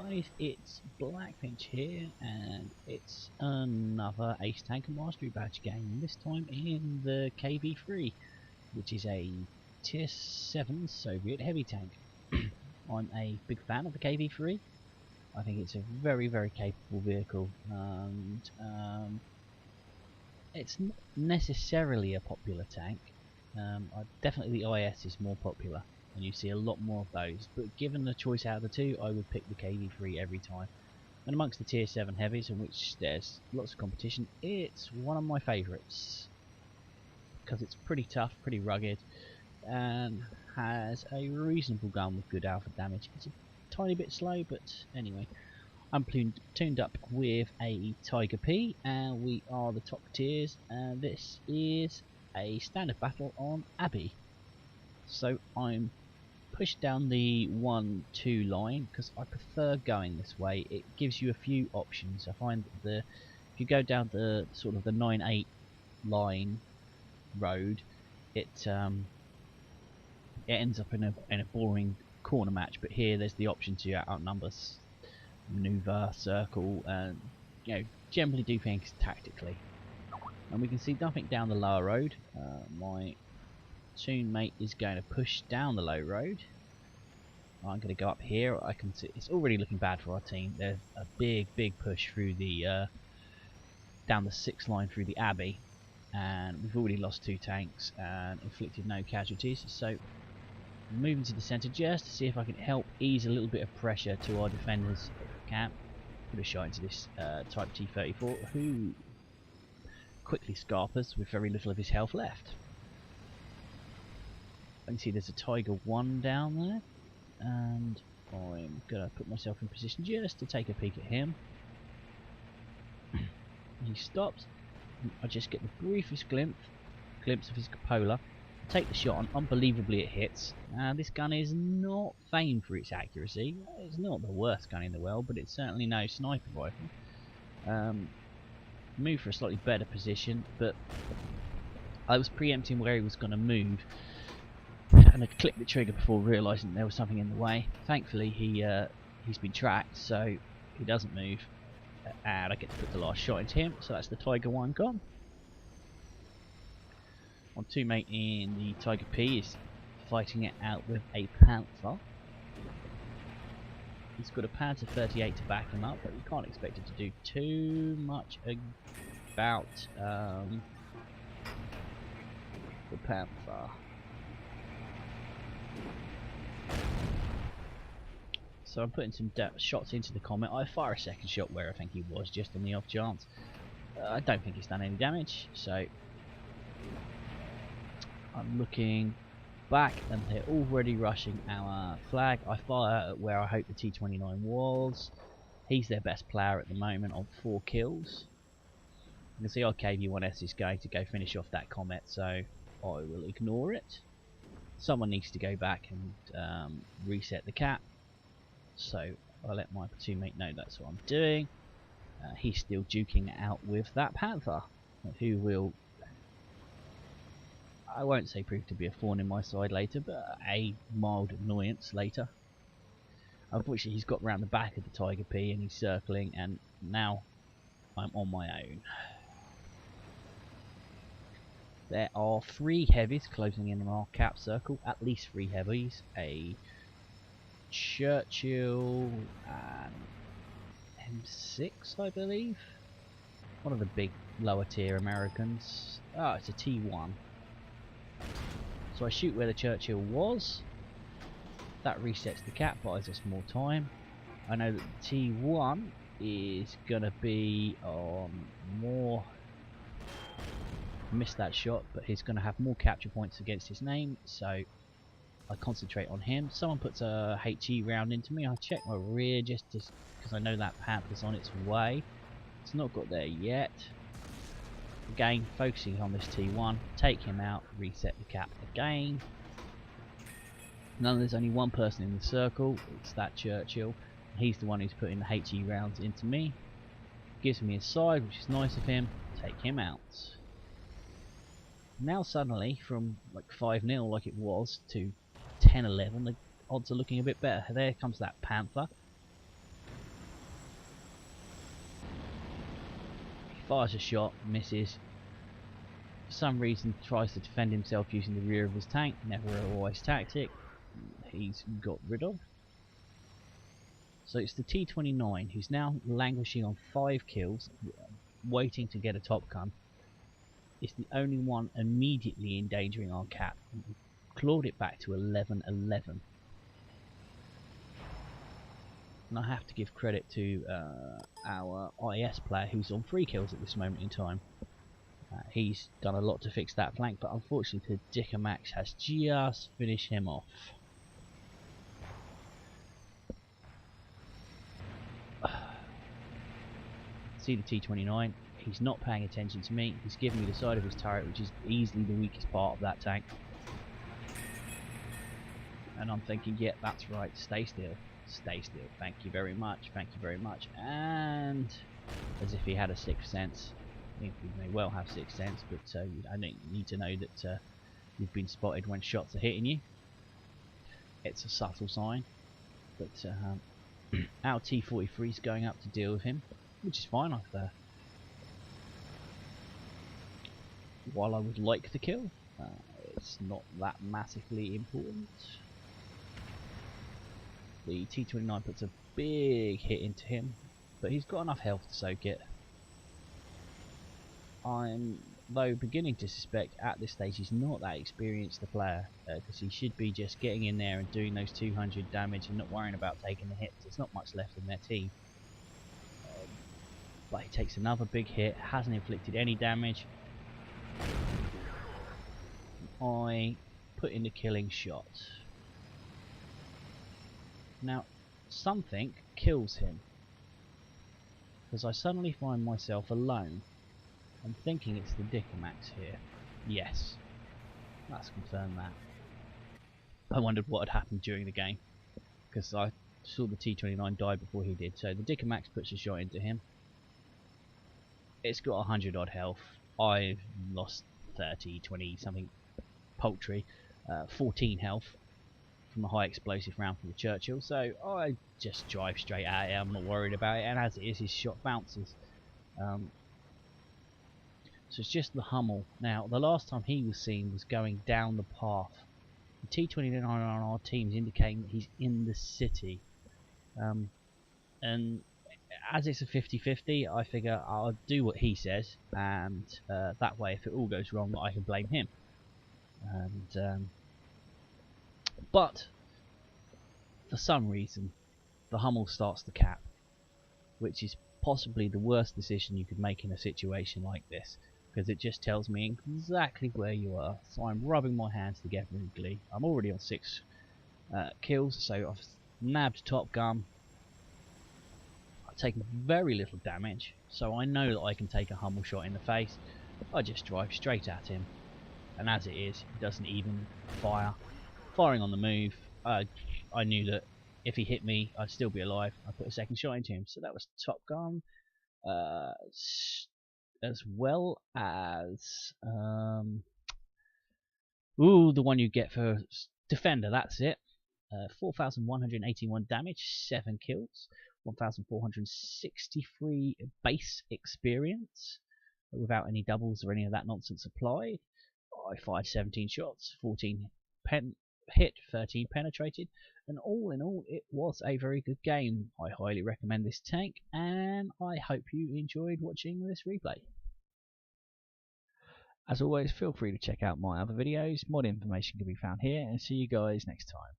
guys, it's Blackfinch here, and it's another Ace Tank Mastery Badge game, this time in the KV-3, which is a Tier 7 Soviet heavy tank. I'm a big fan of the KV-3. I think it's a very, very capable vehicle, and it's not necessarily a popular tank. Definitely the IS is more popular, and you see a lot more of those, but given the choice out of the two, I would pick the KV-3 every time. And amongst the tier 7 heavies, in which there's lots of competition, it's one of my favourites because it's pretty tough, pretty rugged, and has a reasonable gun with good alpha damage. It's a tiny bit slow, but anyway. I'm tuned up with a Tiger P, and we are the top tiers, and this is a standard battle on Abbey. So I'm pushed down the 1-2 line because I prefer going this way. It gives you a few options. I find that if you go down the sort of the 9-8 line road, it ends up in a boring corner match. But here there's the option to outnumber, maneuver, circle, and generally do things tactically. And we can see nothing down the lower road. My toon mate is going to push down the low road. I'm going to go up here. I can see it's already looking bad for our team. There's a big push through the down the 6 line through the Abbey, and we've already lost 2 tanks and inflicted no casualties. So moving to the centre just to see if I can help ease a little bit of pressure to our defenders at the camp. Put a shot into this Type T-34, who quickly scarpers with very little of his health left. I can see there's a Tiger 1 down there, and I'm going to put myself in position just to take a peek at him. He stops. I just get the briefest glimpse of his cupola. Take the shot, and unbelievably it hits. This gun is not famed for its accuracy. It's not the worst gun in the world, but it's certainly no sniper rifle. Move for a slightly better position, but I was preempting where he was going to move, and I clicked the trigger before realising there was something in the way. Thankfully he's been tracked, so he doesn't move, and I get to put the last shot into him. So that's the Tiger 1 gone. My teammate in the Tiger P is fighting it out with a Panther. He's got a Panther 38 to back him up, but you can't expect it to do too much about the Panther. So I'm putting some shots into the Comet. I fire a second shot where I think he was, just on the off chance. I don't think it's done any damage, so I'm looking back, and they're already rushing our flag. I fire at where I hope the T-29 was. He's their best player at the moment on 4 kills. You can see our KV-1S is going to go finish off that Comet, so I will ignore it. Someone needs to go back and reset the cap, so I'll let my platoon mate know that's what I'm doing. He's still duking it out with that Panther, who will, I won't say prove to be a thorn in my side later, but a mild annoyance later. Unfortunately, he's got round the back of the Tiger P and he's circling, and now I'm on my own. There are 3 heavies closing in on our cap circle, at least 3 heavies. A Churchill and M6, I believe. One of the big lower tier Americans. Oh, it's a T1. So I shoot where the Churchill was. That resets the cap, buys us more time. I know that the T1 is gonna be on more. Missed that shot, but he's gonna have more capture points against his name, so I concentrate on him. Someone puts a HE round into me. I check my rear just because I know that Panther's on its way. It's not got there yet. Again, focusing on this T1, take him out, reset the cap again. Now there's only one person in the circle, it's that Churchill. He's the one who's putting the HE rounds into me. Gives me a side, which is nice of him. Take him out. Now suddenly, from like 5-0 like it was, to 10-11, the odds are looking a bit better. There comes that Panther. fires a shot, misses. For some reason tries to defend himself using the rear of his tank, never a wise tactic. He's got rid of. So it's the T-29 who's now languishing on 5 kills, waiting to get a top gun. It's the only one immediately endangering our cap. We clawed it back to 11-11. And I have to give credit to our IS player who's on 3 kills at this moment in time. He's done a lot to fix that flank, but unfortunately the Dicker Max has just finished him off. See the T-29, he's not paying attention to me, he's giving me the side of his turret, which is easily the weakest part of that tank. And I'm thinking, yeah, that's right, stay still, thank you very much, and as if he had a sixth sense. He may well have sixth sense, but I don't need to know that you've been spotted when shots are hitting you. It's a subtle sign, but our T-43 is going up to deal with him, which is fine. While I would like the kill, it's not that massively important. The T-29 puts a big hit into him, but he's got enough health to soak it. I'm, though, beginning to suspect at this stage he's not that experienced a player, because he should be just getting in there and doing those 200 damage and not worrying about taking the hits. There's not much left in their team. But he takes another big hit, hasn't inflicted any damage. I put in the killing shot. Now, something kills him, because I suddenly find myself alone. I'm thinking it's the Dicker Max here. Yes, let's confirm that. I wondered what had happened during the game, because I saw the T-29 die before he did. So the Dicker Max puts a shot into him. It's got 100 odd health. I've lost 30, 20 something paltry, 14 health from a high explosive round from the Churchill. So I just drive straight at it. I'm not worried about it. And as it is, his shot bounces. So it's just the Hummel. Now, the last time he was seen was going down the path. The T-29 on our team is indicating that he's in the city. And as it's a 50-50, I figure I'll do what he says, and that way, if it all goes wrong, I can blame him. And but for some reason, the Hummel starts to cap, which is possibly the worst decision you could make in a situation like this, because it just tells me exactly where you are. So I'm rubbing my hands together in glee. I'm already on 6 kills, so I've nabbed Top Gun. I've taken very little damage, so I know that I can take a Hummel shot in the face. I just drive straight at him, and as it is, he doesn't even fire. Firing on the move, I knew that if he hit me, I'd still be alive. I put a second shot into him, so that was Top Gun. As well as the one you get for Defender, that's it. 4,181 damage, 7 kills, 1,463 base experience, without any doubles or any of that nonsense applied. I fired 17 shots, 14 hit, 13 penetrated, and all in all it was a very good game. I highly recommend this tank, and I hope you enjoyed watching this replay. As always, feel free to check out my other videos. More information can be found here, and see you guys next time.